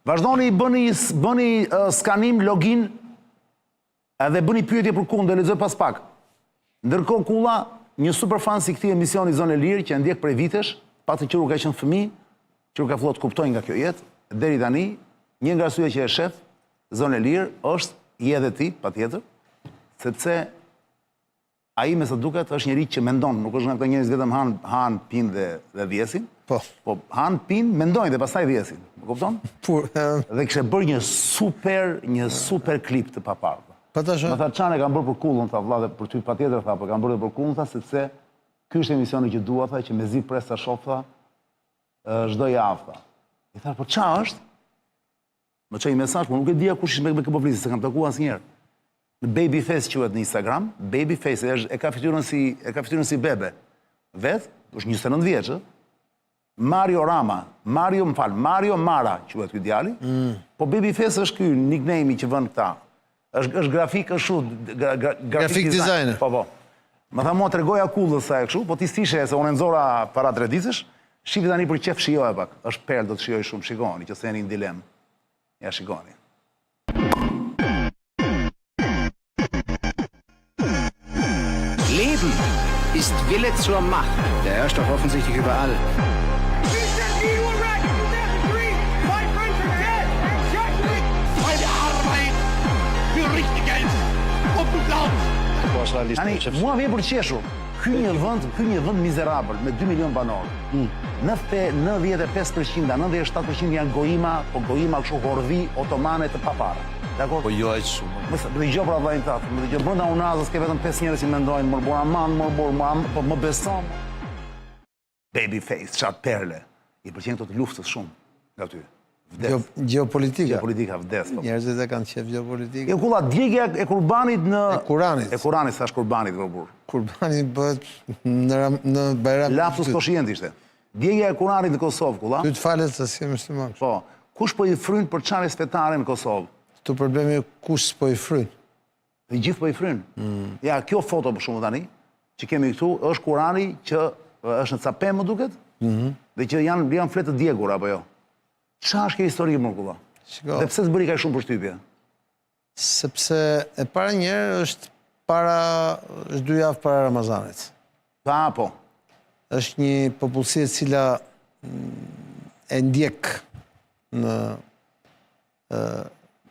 Vazhdoni bëni skanim, login, edhe bëni pyetje për Kullën, dhe lexoj pas pak. Ndërkohë Kulla, një super fan si këtij emisioni Zonë e Lirë, që e ndjek prej vitesh, pasi që ka qenë fëmijë, që ka filluar të kuptojë nga kjo jetë, deri tani, një nga arsyet që e shef Zonë e Lirë është i edhe ti, patjetër, sepse ai me sa duket është njëri që mendon, nuk është nga këto njerëz vetëm han, pinë dhe vjesin. Po han, pinë, mendojnë dhe pastaj vjesin. Më kupton? Dhe kishte bërë një super klip të paparë. Më tha çane kam bërë për Kullën, tha vëlla, dhe për ty patjetër tha, por kam bërë për Kullën, tha, sepse ky është emisioni që dua, tha, që mezi pres ta shoh, tha, çdo javë, tha. I tha, po ç'a është? Më çoi mesazh, por nuk e dija kush ishte me kë po flisë, se kam takuar asnjëherë. Në Babyface quhet në Instagram, Babyface e ka fytyrën si bebe. Vet, është 29 vjeç, Mario Mara quhet ky djali. Po Babyface është ky nickname-i që vën këta. Është grafik, është grafik designer. Po. Më tha mua tregoja Kullës sa e kështu, po ti s'ishe se unë nxora para 3 ditësh, shifi tani për qef shijoja pak. Është perl, do të shijoj shumë, shikoni, që se jeni në dilemë. Ja shikoni. Leben ist Wille zur Macht. Der herrscht doch offensichtlich überall. Tani, mua vjen për qeshur. Ky një vend mizerabël me 2 milion banorë. 95%, 97% janë gojima, po gojima kështu horvi otomane të papara. Dakor? Po jo aq shumë. Më dëgjoj pra vllajin tat, më dëgjoj brenda unazës ke vetëm 5 njerëz që mendojnë morbor aman, po më beson. Babyface, çat perle. I pëlqen këto të luftës shumë nga ty. Geopolitika. Geopolitika vdes. Njerëzit e kanë qef geopolitika. Jo Kulla, djegja e Kurbanit në... E Kuranit, thash Kurbanit, vërbur. Kurbanit bëhet në Bajram. Lapsus koshient ishte. Djegja e Kuranit në Kosovë, Kulla. Ty të falet se si musliman. Po, kush po i fryn për çarjes fetare në Kosovë? Tu problemi kush s'po i fryn. Dhe gjithë po i fryn. Ja, kjo foto për shumë tani, që kemi këtu, është Kurani që është në capem, më duket, dhe që janë fletë të djegur, apo jo? Qa është kjo histori, më Kulla? Dhe pse s'bëri ka shumë përshtypje? Sepse e para njerë është 2 javë para Ramazanit. Po. është një popullsi e cila e ndjek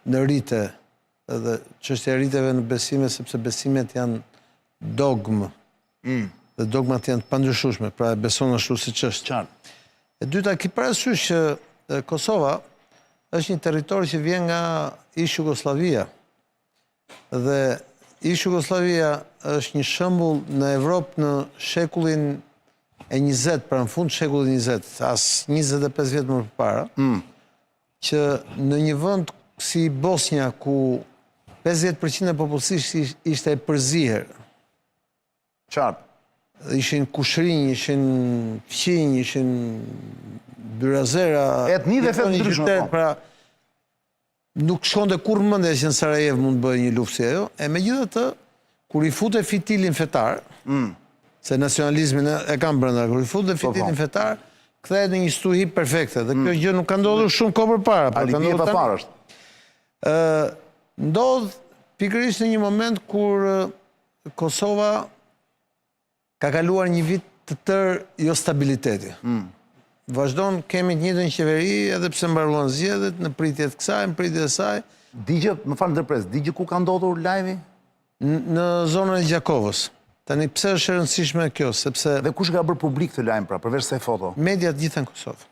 në rite, edhe çështja e riteve në besime, sepse besimet janë dogmë, dhe dogmat janë të pandryshueshme, pra e beson ashtu siç është. E dyta, ki parasysh që Kosova është një territor që vjen nga ish Jugoslavia, dhe ish Jugoslavia është një shembull në Evropë në shekullin e 20, pra në fund shekullit 20, as 25 vjet më përpara, që në një vend si Bosnia, ku 50% e popullsisë ishte e përziher. Qartë. Ishin kushrinj, ishin fqinj, ishin byrazera. Etni dhe fet ndryshme. Pra, nuk shkonte kur mendja që në Sarajevo mund të bëjë një luftë si ajo, e megjithatë, kur i fute fitilin fetar, se nacionalizmin e kam brenda, kur i fute fitilin fetar, kthehet në një stuhi perfekte, dhe kjo gjë nuk ka ndodhur shumë kohë përpara. Alibi e paparë është. Ndodh pikërisht në një moment kur Kosova ka kaluar një vit të tërë jo stabiliteti. Vazhdon, kemi të njëjtën qeveri, edhe pse mbaruan zgjedhjet, në pritje të kësaj, në pritje të saj. Digje, më falë ndërpres, digje ku ka ndodhur lajmi? Në zonën e Gjakovës. Tani pse është e rëndësishme kjo, sepse... Dhe kush ka bërë publik të lajm, pra, përveç se foto? Mediat gjitha në Kosovë.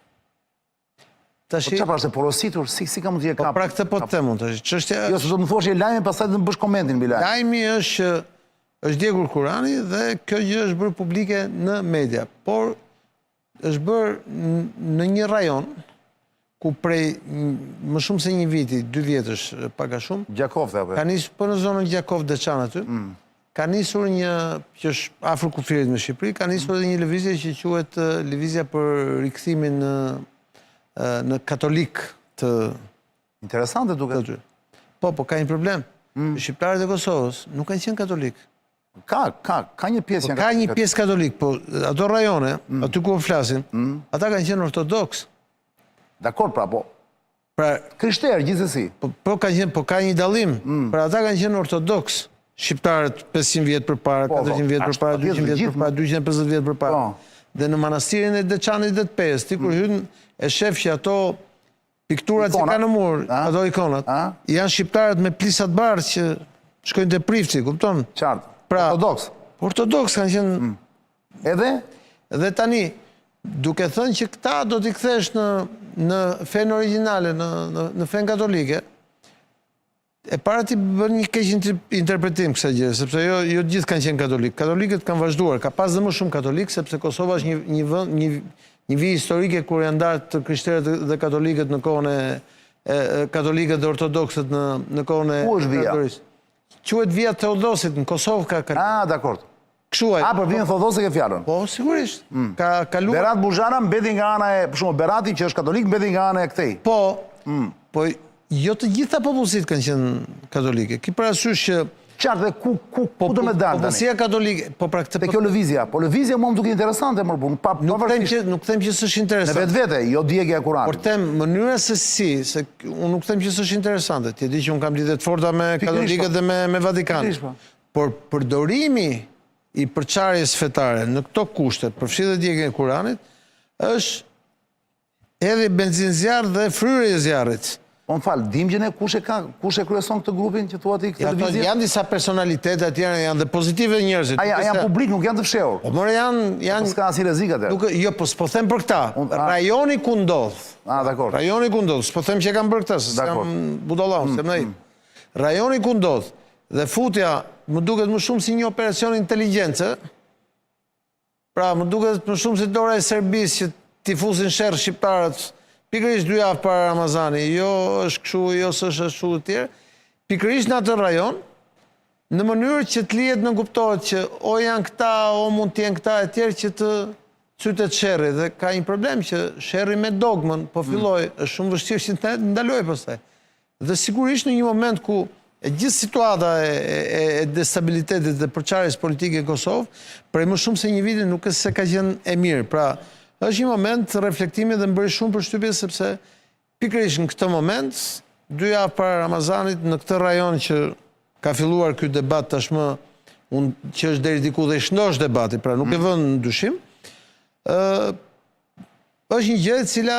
Po qa pra, është e porositur, si ka mund t'je kap? Po pra këtë po të temun, të çështja... Jo, se do të më thosh e lajmi, pastaj të më bësh komentin mbi lajmi. Lajmi është djegur Kurani dhe kjo gjë është bërë publike në media, por është bërë në një rajon ku prej më shumë se një viti, 2 vjetësh paka shumë, Gjakov, ka nisur, po në zonën Gjakov Deçan aty, ka nisur një, që është afër kufirit me Shqipëri, ka nisur edhe një lëvizje që quhet lëvizja për rikthimin në katolik të... Interesante duket. Po, ka një problem. Shqiptarët e Kosovës nuk kanë qenë katolik. Ka një pjesë... Ka një pjesë katolik, po ato rajone, aty ku flasin, ata kanë qenë ortodoks. Dakor, pra, po. Pra, Krishterë, gjithsesi. po ka një dallim. Pra ata kanë qenë ortodoks. Shqiptarët 500 vjetë për para, 400 vjetë për para, 200 vjetë për para, 250 vjetë për para. Dhe në manastirin e Deçanit dhe të Pes, ti kur hyn e shef që ato pikturat që ka në mur, ato ikonat, janë shqiptarët me plisat bardhë që shkojnë të prifti, kupton? Qartë. Pra, Ortodoks kanë qenë... Edhe? Dhe tani, duke thënë që këta do t'i kthesh në fenë originale, në fenë katolike, e para ti bën një keq interpretim kësaj gjë, sepse jo gjithë kanë qenë katolikë. Katolikët kanë vazhduar, ka pas dhe më shumë katolikë, sepse Kosova është një vijë historike kur janë ndarë të krishterët dhe katolikët në kohën e katolikët dhe ortodoksët në kohën e... Ku është vija? Quhet vija Theodosit, në Kosovë ka... Dakord. Këshuaj. Për vijën Theodosit ke fjalën? Po, sigurisht. Ka kaluar... Berat Buzhana mbeti nga ana e... Për shumë, Berati që është katolik mbeti nga ana e këtej. Po, jo të gjitha popullsitë kanë qenë katolike. Ki parasysh që... Qartë, dhe ku do me dalë tani? Popullsia katolike... Te kjo lëvizja. Po lëvizja më duke interesante, më punë. Nuk them që s'është interesante. Në vetë, jo djegja e Kuranit. Por them, mënyra se unë nuk them që s'është interesante. Ti e di që unë kam lidhje të forta me katolikët dhe me Vatikanin. Por përdorimi i përçarjes fetare në këto kushte, përfshi dhe djegjen e Kuranit, është edhe benzinzjarr dhe fryrje e zjarrit. Po më falë, dim gjene kush e kryeson këtë grupin që thua ti këtë televizje? Janë disa personalitetet atjera, janë dhe pozitive njerëzit. Janë publik, nuk janë të fshehur. Po mërë janë... Po s'ka asnjë rrezik atë. Jo, po s'po them për këta. Rajoni ku ndodh. Dakor. Rajoni ku ndodh. S'po them që e kam bërë këta, se s'kam budollau, s'kem nëjë. Rajoni ku ndodh. Dhe futja, më duket më shumë si një operacion inteligjencë. Pra, më duket më shumë si dora e Serbisë që t'i fusin sherrë shqiptarët pikërisht 2 javë para Ramazani, jo është kështu, jo s'është ashtu të tjerë, pikërisht në atë rajon, në mënyrë që të lihet në kuptohet që o janë këta, o mund t'jenë këta e tjerë që të cytet sherri, dhe ka një problem që sherri me dogmën, po filloj, është shumë vështirë që të ndaloj pastaj. Dhe sigurisht në një moment ku e gjithë situata e destabilitetit dhe përçarjes politike në Kosovë, prej më shumë se një viti nuk është se ka qenë e mirë, pra është një moment reflektimi dhe më bëri shumë përshtypje sepse pikërisht në këtë moment, 2 javë para Ramazanit, në këtë rajon që ka filluar ky debat tashmë, që është deri diku dhe i shnosh debati, pra nuk e vën në dyshim, është një gjë e cila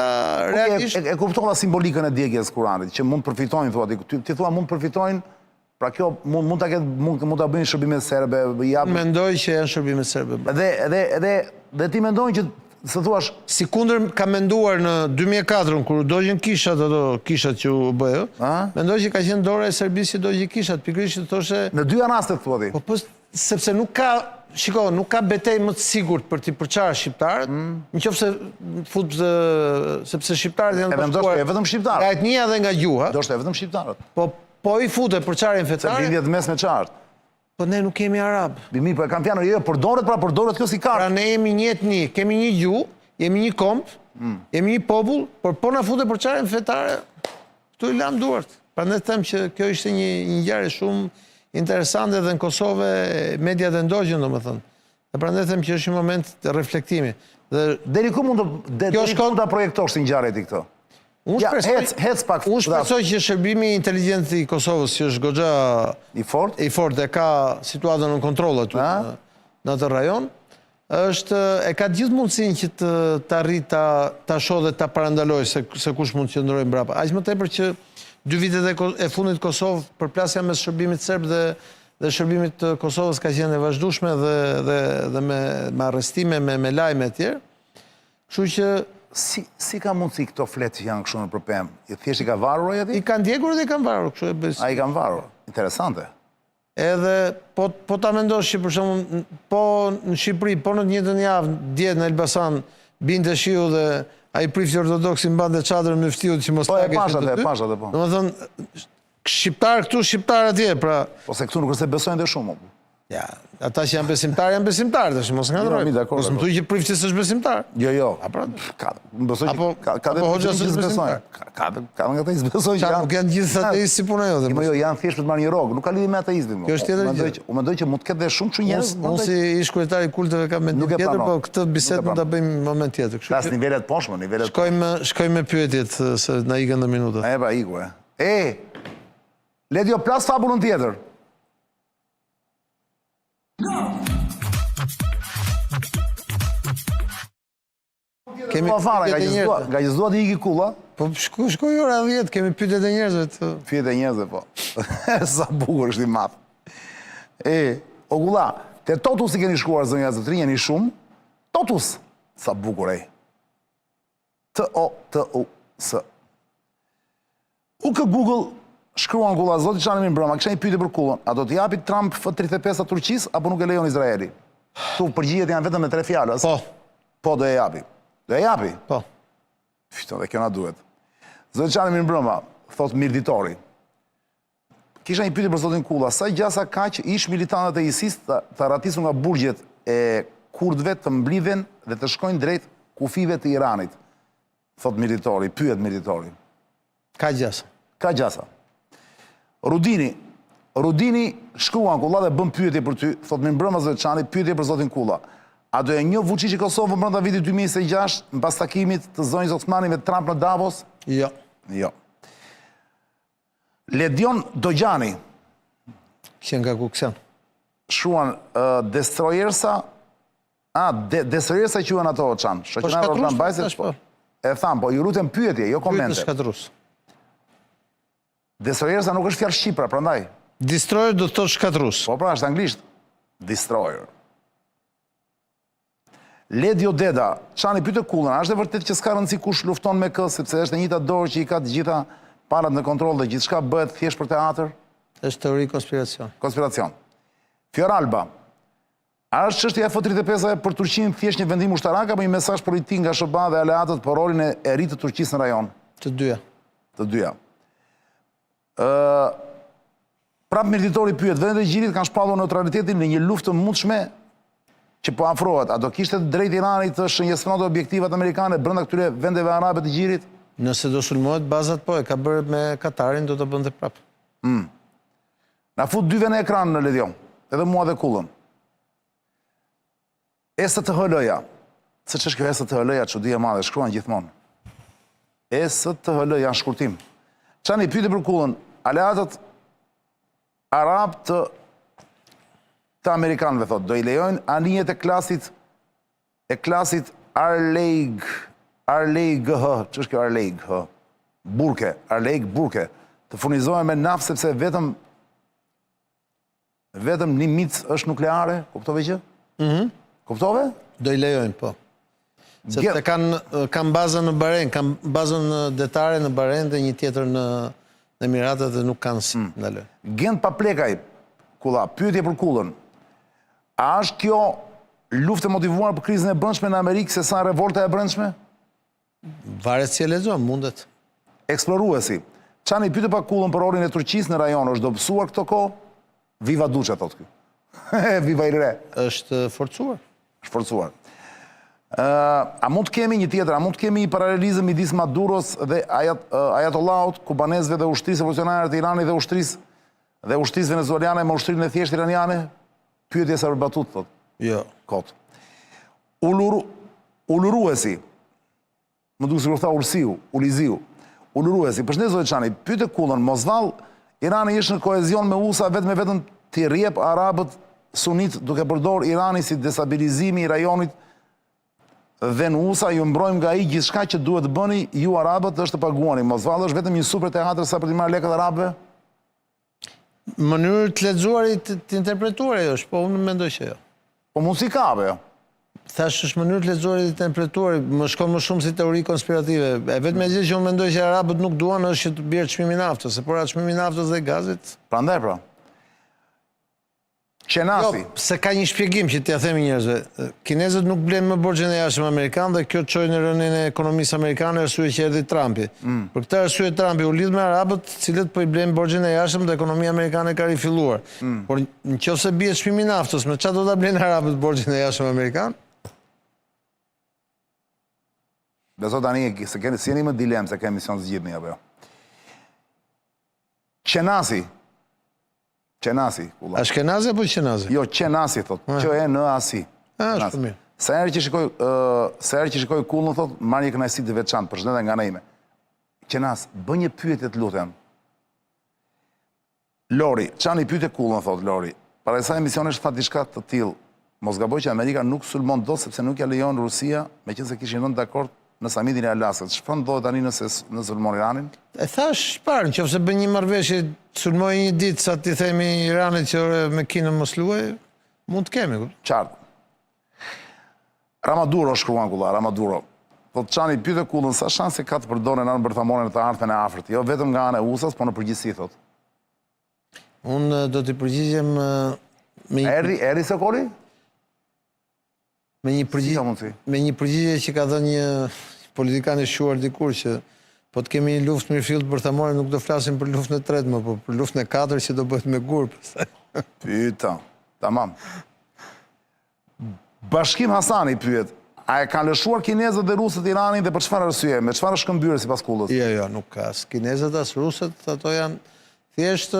realisht... E kuptova simbolikën e djegjes Kuranit, që mund përfitojnë, thua ti thua mund përfitojnë, pra kjo mund ta bëjnë shërbime serbe. Mendoj që janë shërbime serbe. Dhe ti mendojnë që se thuash... Si kundër ka menduar në 2004, kur dogjën kishat që u bëjë, mendoj që ka qenë dora e Serbisë që dogjë kishat, pikërisht që thoshe... Në 2 rastet, thua ti? Po, sepse nuk ka, shiko, nuk ka betej më të sigurt për t'i përçarë shqiptarët, në qoftë se fut, sepse shqiptarët janë bashkuar... E vetëm shqiptarët? Nga etnia dhe nga gjuha. Do shte e vetëm shqiptarët? Po i fute përçarjen fetare... Se bindjet mes me qartë. Po ne nuk kemi arab. Bimi, po e kam fjanë, jo, përdoret kjo si kartë. Pra ne jemi një etni, kemi një gjuhë, jemi një komp, jemi një popull, por po na fute përçarjen fetare, këtu i lam duart. Prandaj them që kjo ishte një ngjarje shumë interesante dhe në Kosovë mediat e ndogjën, domethënë. Dhe prandaj them që është një moment të reflektimi. Dhe deri ku mund ta projektosh si ngjarje ti këtë? Unë shpresoj që shërbimi inteligent i Kosovës, që është goxha i fort dhe ka situatën në kontroll aty në atë rajon, e ka gjithë mundësinë që të arrit ta shohë dhe ta parandalojë se kush mund të qëndrojë mbrapa. Aq më tepër që 2 vitet e fundit Kosovë, përplasja mes shërbimit serb dhe shërbimit të Kosovës ka qenë e vazhdueshme dhe me arrestime, me lajme e tjerë. Kështu që si ka mundësi këto fletë që janë kështu në përpem? Thjesht i ka varur ajo ti? I kanë djegur dhe i kanë varur. A i kanë varur? Interesante. Edhe, po ta mendosh që për shumë, po në Shqipëri, po në të njëjtën javë, djetë në Elbasan, binte shiu dhe a i prifti ortodoksi mbante çadrën me ftiut që mos pake shqiptë ty. Po e pashat e po. Në më thënë, shqiptar këtu, shqiptar atje, pra... Po se këtu nuk është se besojnë dhe shumë. Ja, ata që janë besimtarë, tash mos ngadrojmë. Mos më thuaj që prifti s'është besimtar. Jo. Apo Ka dhe hoxha s'është besimtar. Ka nga ata besojnë që Nuk janë gjithë ateistë si puna jote. Jo, janë thjesht për të marrë një rrogë, nuk ka lidhje me ateizmin. Kjo është tjetër gjë. Unë mendoj që mund të ketë dhe shumë njerëz. Unë si ish kryetari i kulteve kam mendim tjetër, po këtë bisedë mund ta bëjmë në moment tjetër. Flas nivelet poshtë, nivelet. Shkojmë me pyetjet se na ikën në minuta. E pra iku e. Ledio plas fabulën tjetër. Kemi pyetjet e njerëzve. Nga që s'dua të iki kulla. Po shkoj ora 10, kemi pyetjet e njerëzve. Pyetjet e njerëzve po. Sa bukur është i madh. O kulla, te Totus i keni shkuar zonja zotrin, jeni shumë. Totus, sa bukur e. T-O-T-U-S. UK Google shkruan kulla, zoti çani më mbrëma, kisha një pyetje për kullën. A do të japi Trump F-35 Turqisë apo nuk e lejon Izraeli? Tu përgjigjet janë vetëm me 3 fjalë. Po do e japi. Do e japi? Po. Fito, dhe kjo na duhet. Zoti çani më mbrëma, thot Mirditori. Kisha një pyetje për zotin Kulla, sa gjasa ka që ish militantët e ISIS të ratisur nga burgjet e kurdëve të mblidhen dhe të shkojnë drejt kufive të Iranit? Thot Mirditori, pyet Mirditori. Ka gjasa. Ka gjasa. Rudini shkruan Kulla dhe bën pyetje për ty, thot më mbrëma zoti Çani, pyetje për zotin Kulla. A do e një Vučići Kosovën brenda vitit 2026 mbas takimit të zonjës Osmani me Trump në Davos? Jo. Ledion Dogjani Ksen nga ku ksen? shruan Destroyersa. Destroyersa quhen ato Çan. Shoqënar Orlan Bajse. E tham, po ju lutem pyetje, jo komente. Shkatrus. Destroyersa nuk është fjalë shqipra, prandaj. Destroyer do të thotë shkatrus. Po pra, është anglisht. Destroyer. Ledio Deda, Çani pyet Kullën, a është e vërtet që s'ka rëndësi kush lufton me kë, sepse është e njëjta dorë që i ka të gjitha parat në kontroll dhe gjithçka bëhet thjesht për teatr? Është teori konspiracion. Fior Alba, a është çështja e F-35 për Turqinë thjesht një vendim ushtarak apo një mesazh politik nga SBA dhe aleatët për rolin e ri të Turqisë në rajon? Të dyja. Prap Mirditori pyet, vendet e Gjirit kanë shpallur neutralitetin në një luftë të mundshme që po afrohet. A do kishte drejt Irani të shënjeshtronte objektivat amerikane brenda këtyre vendeve arabe të Gjirit? Nëse do sulmohet bazat, po e ka bërë me Katarin, do të bënte prap. Na fut dyve në ekran në Ledion, edhe mua dhe Kullën. STHL-ja. Se ç'është kjo STHL-ja, çudi e madhe, shkruan gjithmonë. STHL janë shkurtim. Çani pyetje për Kullën, aleatët arab të amerikanëve thot, do i lejojnë anijet e klasit Arleigh, ç'është kjo Arleigh? Burke, të furnizohen me naftë sepse vetëm një mic është nukleare, kuptove që? Kuptove? Do i lejojnë, po. Sepse kanë bazën në Bahrein, kanë bazën detare në Bahrein dhe një tjetër në Emiratet dhe nuk kanë si ndalë. Gent Paplekaj, Kulla, pyetje për Kullën. A është kjo luftë motivuar për krizën e brendshme në Amerikë se sa revolta e brendshme? Varet si e lexon, mundet. Eksploruesi. Çani pyet pa Kullën për rolin e Turqisë në rajon, është dobësuar këto kohë? Viva Duçe thot ky. Viva il re. Është forcuar. Është forcuar. A mund të kemi një tjetër, a mund të kemi një paralelizëm midis Maduros dhe Ayatollahut, kubanezëve dhe ushtrisë revolucionare të Iranit dhe ushtrisë venezuelane me ushtrinë e thjeshtë iraniane? Pyetje sa përbatut thot. Jo. Kot. Uluruesi. Më duket sikur tha Uliziu. Uluruesi. Përshëndet zoti Çani, pyet Kullën, Mosvall, Irani është në kohezion me USA vetëm të rrjep arabët sunit duke përdor Irani si destabilizimi i rajonit dhe në USA ju mbrojmë nga ai gjithçka që duhet të bëni ju arabët është të paguani. Mosvall është vetëm një super teatr sa për të marrë lekët arabëve? Mënyrë të lexuarit të interpretuar është, po unë mendoj që jo. Po mundsi ka apo jo? Thash është mënyrë të lexuarit të interpretuar, më shkon më shumë si teori konspirative. E vetme gjë që unë mendoj që arabët nuk duan është që të bjerë çmimi i naftës, se por çmimi i naftës dhe gazit. Prandaj pra. Qenasi. Jo, se ka një shpjegim që t'ja themi njerëzve. Kinezët nuk blenë më borxhin e jashtëm amerikan dhe kjo çoi në rënien e ekonomisë amerikane arsye që erdhi Trumpi. Për këtë arsye Trumpi u lidh me arabët, të cilët po i blenë borxhin e jashtëm dhe ekonomia amerikane ka rifilluar. Por nëse bie çmimi i naftës, me çfarë do ta blenë arabët borxhin e jashtëm amerikan? Beso tani se keni si jeni më dilemë se kemi mision zgjidhni apo jo. Qenasi, kulla. A shkenazi apo qenazi? Jo, qenasi, thot. Q-E-N-A-S-I. Është për mirë. Sa herë që shikoj kullën, thot, marrë një kënaqësi të veçantë, përshëndetje nga ana ime. Qenas, bë një pyetje të lutem. Lori, çani pyetje kullën, thot Lori. Para kësaj emisionesh tha diçka të tillë. Mos gaboj që Amerika nuk sulmon dot sepse nuk ja lejon Rusia, meqense kishin rënë dakord në samitin e Alaskës. Çfarë ndodhet tani nëse sulmon Iranin? E thash parë, nëse bën një marrëveshje, sulmoj një ditë sa ti themi Iranit që me Kinën mos luaj, mund të kemi. Qartë. Ramaduro shkruan kulla, Ramaduro. Po të çani pyete kullën sa shanse ka të përdoren armë bërthamore në të ardhmen e afërt, jo vetëm nga ana e USA-s, por në përgjithësi thot. Unë do t'i përgjigjem me Eri Sokoli? me një përgjigje që ka dhënë një politikan i shuar dikur që po të kemi një luftë mirëfillt bërthamore, nuk do flasim për luftën e tretë më, po për luftën e katërt që do bëhet me gur. Pyeta, tamam. Bashkim Hasani pyet, a e kanë lëshuar kinezët dhe rusët Iranin dhe për çfarë arsye, me çfarë shkëmbyrë sipas kullës? Jo, nuk ka. As kinezët as rusët, ato janë thjesht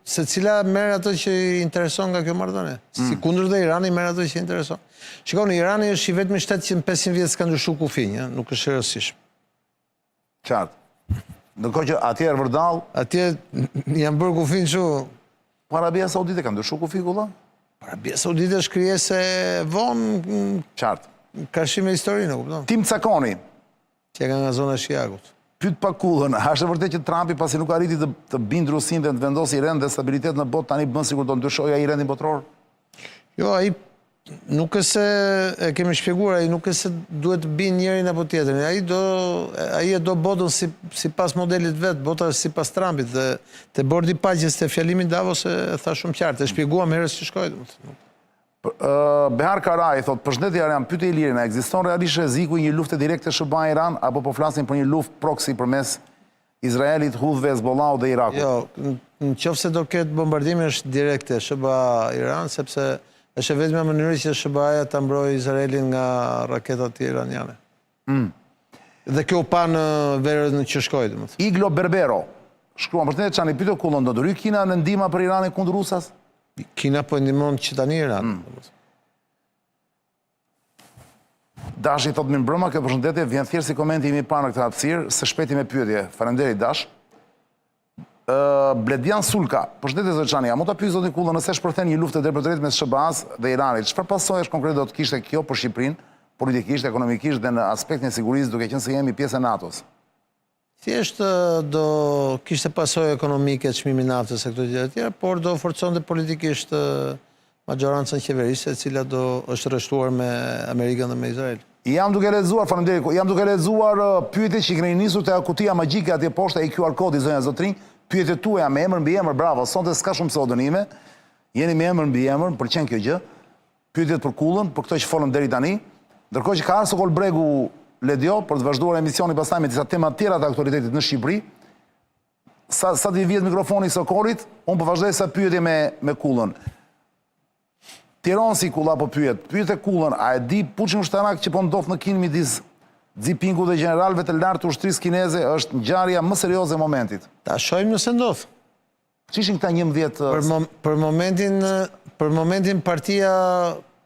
secila merr ato që i intereson nga kjo marrëdhënie. Si kundër dhe Irani merr ato që i intereson. Shikoni, Irani është i vetmi shtet që në 500 vjet s'ka ndryshuar kufij, nuk është e rëndësishme. Qartë. Ndërkohë që atje në vërdall, atje janë bërë kufin kështu. Po Arabia Saudite ka ndryshuar kufi kulla? Arabia Saudite është krijese vonë. Qartë. Ka me historinë, kupton? Tim Cakoni. Që ka nga zona Shiagut. Pyet pa kullën, a është vërtet që Trumpi pasi nuk arriti të bindë Rusin dhe të vendosi rend dhe stabilitet në botë, tani bën sikur do ndryshojë ai rendin botror? Jo, ai nuk është se e kemi shpjeguar, ai nuk është se duhet të bind njërin apo tjetrin. Ai e do botën sipas modelit vet, bota është sipas Trumpit dhe te bordi i paqes te fjalimi Davos e tha shumë qartë, e shpjeguam herës që shkoi domethënë. Behar Karaj thot, përshëndetje Arian, pyetje Ilirina, ekziston realisht rreziku i një lufte direkte SBA-Iran apo po flasim për një luftë proksi përmes Izraelit, Hudhve, Hezbollahu dhe Irakut? Jo, nëse do ketë bombardime është direkte SBA-Iran, sepse është e vetmja mënyrë që SBA-ja ta mbrojë Izraelin nga raketat iraniane. Dhe kjo pa në verën që shkoi domethënë. Iglo Berbero shkruan, përshëndetje çani pyetje kullën, do të ryj Kina në ndihmë për Iranin kundër Rusas? Kina po ndihmon që tani Iran. Dashi thot më mbrëma, kjo përshëndetje vjen thjesht si komenti im i parë në këtë hapësirë, së shpejti me pyetje. Faleminderit Dash. Bledian Sulka, përshëndetje Zoçani, a mund ta pyes zotin kullën nëse shpërthen një luftë drejt me SBA-s dhe Iranit, çfarë pasojësh konkret do të kishte kjo për Shqipërinë, politikisht, ekonomikisht dhe në aspektin e sigurisë, duke qenë se jemi pjesë e NATO-s? Thjesht do kishte pasojë ekonomike çmimi i naftës e këto gjëra të tjera, por do forconte politikisht majorancën qeverisë, e cila do është rreshtuar me Amerikën dhe me Izrael. Jam duke lexuar, faleminderit, jam duke lexuar pyetjet që keni nisur te akutia magjike atje poshtë ai QR kodi zonja Zotrin, pyetjet tuaja me emër mbi emër, bravo, sonte s'ka shumë pseudonime. Jeni me emër mbi emër, pëlqen kjo gjë. Pyetjet për kullën, për këto që folëm deri tani. Ndërkohë që ka ardhur Sokol Bregu Ledio për të vazhduar emisionin pastaj me disa tema të tjera të aktualitetit në Shqipëri. Sa të vjet mikrofoni Sokolit, unë po vazhdoj sa pyetje me kullën. Tiransi kulla po pyet e kullën, a e di puçin ushtarak që po ndodh në Kinë midis Xi Jinpingu dhe generalëve të lartë të ushtrisë kineze është ngjarja më serioze e momentit? Ta shohim nëse ndodh. Ç'ishin këta 11 për momentin partia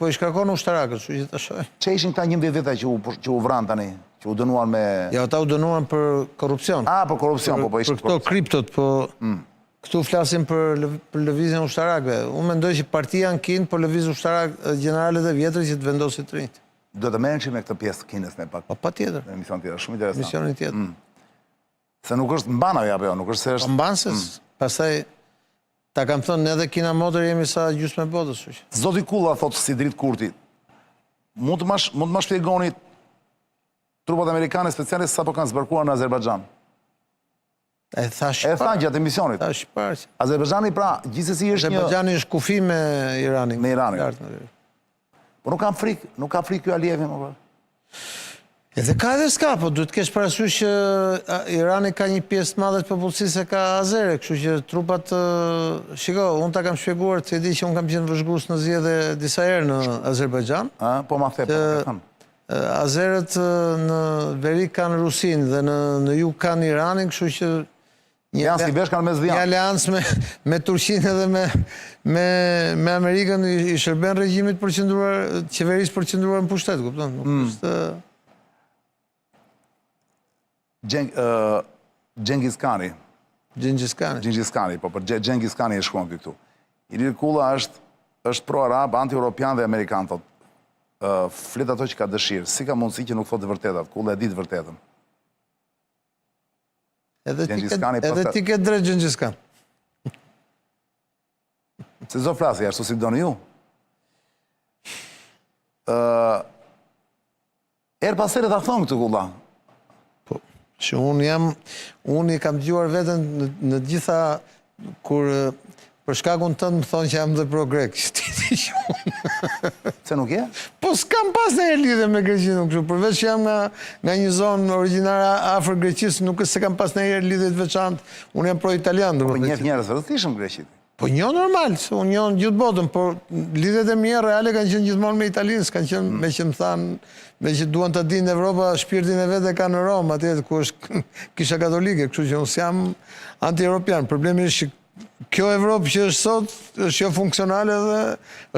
po i shkarkon ushtarakët, kështu që ta shohim. Ç'e ishin këta 11 veta që u vran tani, që u dënuan me... Ja, ata u dënuan për korrupsion. Për korrupsion, po ishin për këto kriptot, po këtu flasim për lëvizjen ushtarakëve. Unë mendoj që partia në Kinë po lëviz ushtarak generalët e vjetër që të vendosin të rinjt. Do të merreshim me këtë pjesë të Kinës ne pak. Po patjetër. Në emision tjetër, shumë interesant. Emisionin tjetër. Se nuk është mban ajo apo, nuk është se është mban se pastaj ta kam thënë edhe Kina Motor jemi sa gjysmë e botës, kështu që. Zoti Kulla thotë si dritë kurti. Mund të më shpjegoni trupat amerikane speciale sa po kanë zbarkuar në Azerbajxhan? E tha E tha gjatë emisionit. Tha Shqiptar. Azerbajxhani pra gjithsesi është një Azerbajxhani është kufi me Iranin. Me Iranin. Po nuk ka frikë ky Aliyevi më vonë. Edhe ka edhe s'ka, po duhet kesh parasysh që Irani ka një pjesë të madhe të popullsisë e ka azere, kështu që trupat shiko, unë ta kam shpjeguar të di që unë kam qenë vëzhgues në zgjedhje disa herë në Azerbajxhan. Po ma the po. Azerët në veri kanë Rusin dhe në jug kanë Iranin, kështu që janë si vesh kanë mes dhjanë. Një aleancë me Turqinë edhe me Amerikën i shërben regjimit përqendruar, qeverisë përqendruar në pushtet, kupton? Nuk është Gjengis Kani. Gjengis Kani, po për Gjengis Kani e shkruan këtu. Ilir Kulla është pro-arab, anti-europian dhe amerikan, thot. Flet ato që ka dëshirë. Si ka mundësi që nuk thot të vërtetat? Kulla e di të vërtetën. Edhe ti ke drejt Gjengis Kani. Se zo flasi, ashtu si doni ju. Erë pasere ta thonë këtë Kulla. Që unë i kam dëgjuar veten në gjitha kur për shkakun tënd më thonë që jam dhe pro-grek. Se nuk je? Po s'kam pas në lidhje me Greqinë kështu, përveç që jam nga një zonë origjinare afër Greqisë, nuk se kam pas ndonjëherë lidhje të veçantë. Unë jam pro-italian, Po njeh njerëz rrethishëm Greqit. Po njo normal, se unë njo gjithë botën, por lidhjet e mia reale kanë qenë gjithmonë me Italinë, s'kanë qenë me që më thanë, me që duan të dinë Evropa, shpirtin e vetë ka në Romë, atje ku është kisha katolike, kështu që unë s'jam anti-europian. Problemi është që kjo Evropë që është sot, është jo funksionale dhe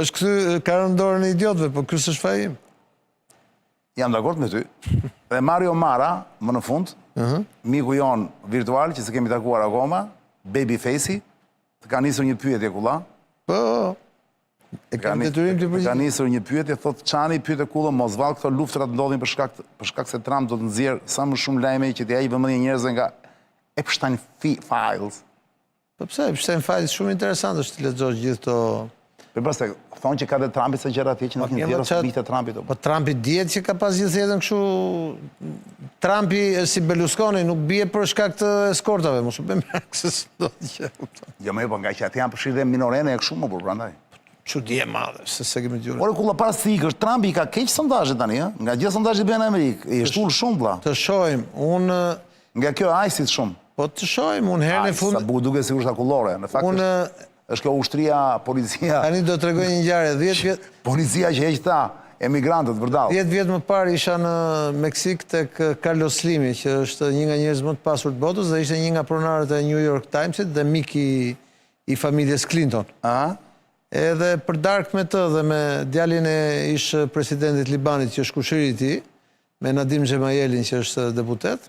është këthy ka rënë dorën e idiotëve, po ky s'është faji im. Jam dakord me ty. Dhe Mario Mara, më në fund, miku jon virtual, që se kemi takuar akoma, Babyface-i, të ka nisur një pyetje Kulla. Po, e kam detyrim të përgjigj. Ka nisur një pyetje, thot Çani pyete Kullën, mos vall këto luftrat ndodhin për shkak se Trump do të nxjerr sa më shumë lajme që t'i ai vëmendje njerëzve nga Epstein Files. Po pse, Epstein Files shumë interesant është të lexosh gjithë këto. Po pastaj thonë që ka dhe Trumpi sa gjëra atje që nuk janë dhjerë fëmijët e Trumpit. Po Trumpi dihet që ka pas gjithë jetën kështu. Trumpi si Berlusconi nuk bie për shkak të eskortave, mos u bë merak se do të gjë. Jo më po nga që aty janë përfshirë minorene e kështu më por prandaj. Çudi e madhe, se kemi dëgjuar. Ore Kulla para se ikësh, Trumpi ka keq sondazhe tani, ë? Nga gjithë sondazhet bëhen në Amerikë. I është ulë shumë vlla. Të shohim, unë nga kjo ISIS shumë. Po të shohim, unë herën e fundit. Sa duket sigurisht akullore, në fakt. Unë është kjo ushtria, policia. Tani do të tregoj një ngjarje, 10 vjet. Policia që heq ta emigrantët vërdall. 10 vjet më parë isha në Meksik tek Carlos Slimi, që është një nga njerëzit më të pasur të botës dhe ishte një nga pronarët e New York Timesit dhe mik i familjes Clinton. Edhe për darkë me të dhe me djalin e ish presidentit Libanit që është kushëri i tij, me Nadim Xhemayelin që është deputet,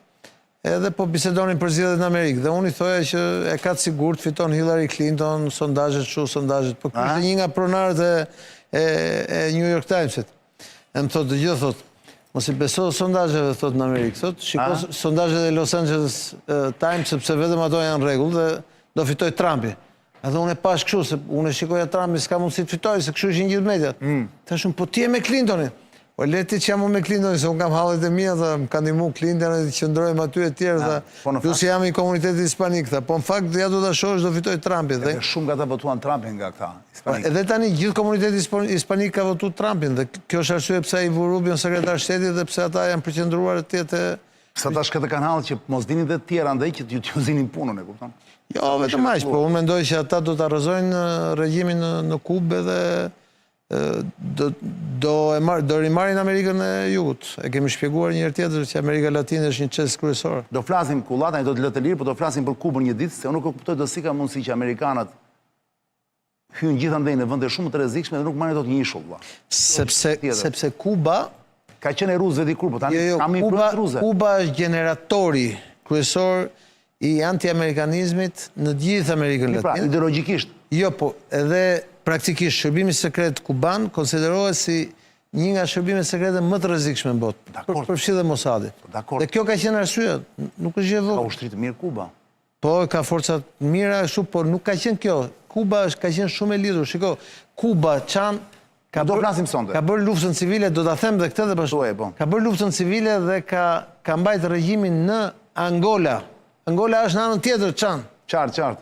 edhe po bisedonin për zgjedhjet në Amerikë. Dhe unë i thoja që e ka të sigurt fiton Hillary Clinton, sondazhet kështu, sondazhet. Po ky është një nga pronarët e New York Timesit. E më thotë dëgjoj, thotë, mos i beso sondazheve, thotë në Amerikë, thotë, shiko sondazhet e Los Angeles Times sepse vetëm ato janë rregull dhe do fitoj Trumpi. Edhe unë e pash kështu, se unë e shikoja Trumpi, s'ka mundësi të fitoj, se kështu ishin gjithë mediat. Thashun, po ti je me Clintonin. Po leti që jam me Clintonin, se unë kam hallet e mia dhe më ka ndihmu Clintonin, qëndrojmë aty e tjerë, dhe plus jam i komunitetit hispanik, po në fakt ja do ta shohësh do fitoj Trumpi. Dhe shumë nga ata votuan Trumpin nga këta hispanik. Edhe tani gjithë komuniteti hispanik ka votuar Trumpin dhe kjo është arsye pse ai vu Rubio sekretar shtetit dhe pse ata janë përqendruar atje te. Sa tash këtë kanë hallë që mos dinin dhe të tjerë andaj që t'ju zinin punën, e kupton? Jo, vetëm aq, po unë mendoj që ata do ta rrezojnë regjimin në Kubë dhe do rimarrin Amerikën e Jugut. E kemi shpjeguar një herë tjetër që Amerika Latine është një çelës kryesor. Do flasim Kulla, tani do të lë të lirë, po do flasim për Kubën një ditë, se unë nuk e kuptoj do si ka mundësi që amerikanët hyjnë gjithandej në vende shumë të rrezikshme dhe nuk marrin dot një ishull, valla. Sepse Kuba ka qenë e rusëve dikur, po tani kam influencë ruze. Kuba është generatori kryesor i anti-amerikanizmit në gjithë Amerikën Latine. Pra, ideologjikisht. Jo, po, edhe praktikisht shërbimi sekret kuban konsiderohet si një nga shërbimet sekrete më të rrezikshme në botë, përfshi dhe Mossadi. Dhe kjo ka qenë arsye, nuk është gjë e vogël. Ka ushtri të mirë Kuba. Po, ka forcat mira ashtu, por nuk ka qenë kjo. Kuba ka qenë shumë e lidhur. Shiko, Kuba ka bërë luftën civile, do ta them dhe këtë dhe bashkë. Ka bërë luftën civile dhe ka mbajtur regjimin në Angola. Angola është në anën tjetër, çan. Qartë.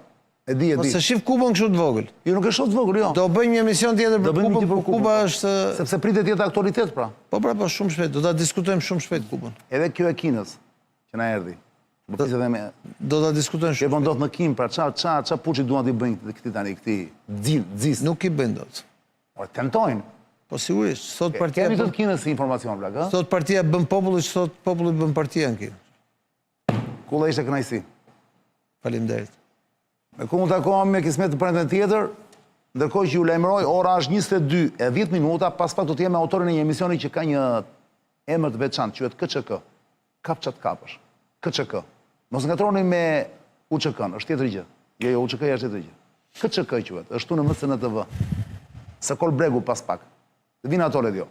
E di. Ose shif Kubën kështu të vogël. Jo, nuk e shoh të vogël, jo. Do bëjmë një emision tjetër për bëjmë Kubën, një për Kuba është... Sepse pritet jetë aktualitet, pra. Po, shumë shpejt. Do ta diskutojmë shumë shpejt Kubën. Edhe kjo e Kinës, që na erdhi. Do ta diskutojmë shumë. Kjo ndodh në Kinë, pra ça puçi duan t'i bëjnë këti tani, këti dzis. Nuk i bëjnë dot. Po tentojnë. Po sigurisht, sot partia... Kemi të Kinës si informacion, plak, ha? Sot partia bën populli, sot populli bën partia në Kinë. Kulla ishte kënaqësi. Faleminderit. Me ku mund takohem me Kismet të premten tjetër, ndërkohë që ju lajmëroj, ora është 22:10, pas pak do të jem me autorin e një emisioni që ka një emër të veçantë, quhet KÇK. Kap çat kapësh. KÇK. Mos ngatroni me UÇK-n, është tjetër gjë. Jo, UÇK-ja është tjetër gjë. KÇK quhet, është tu në MSN TV. Se kol bregu pas pak. Të vinë ato le dio.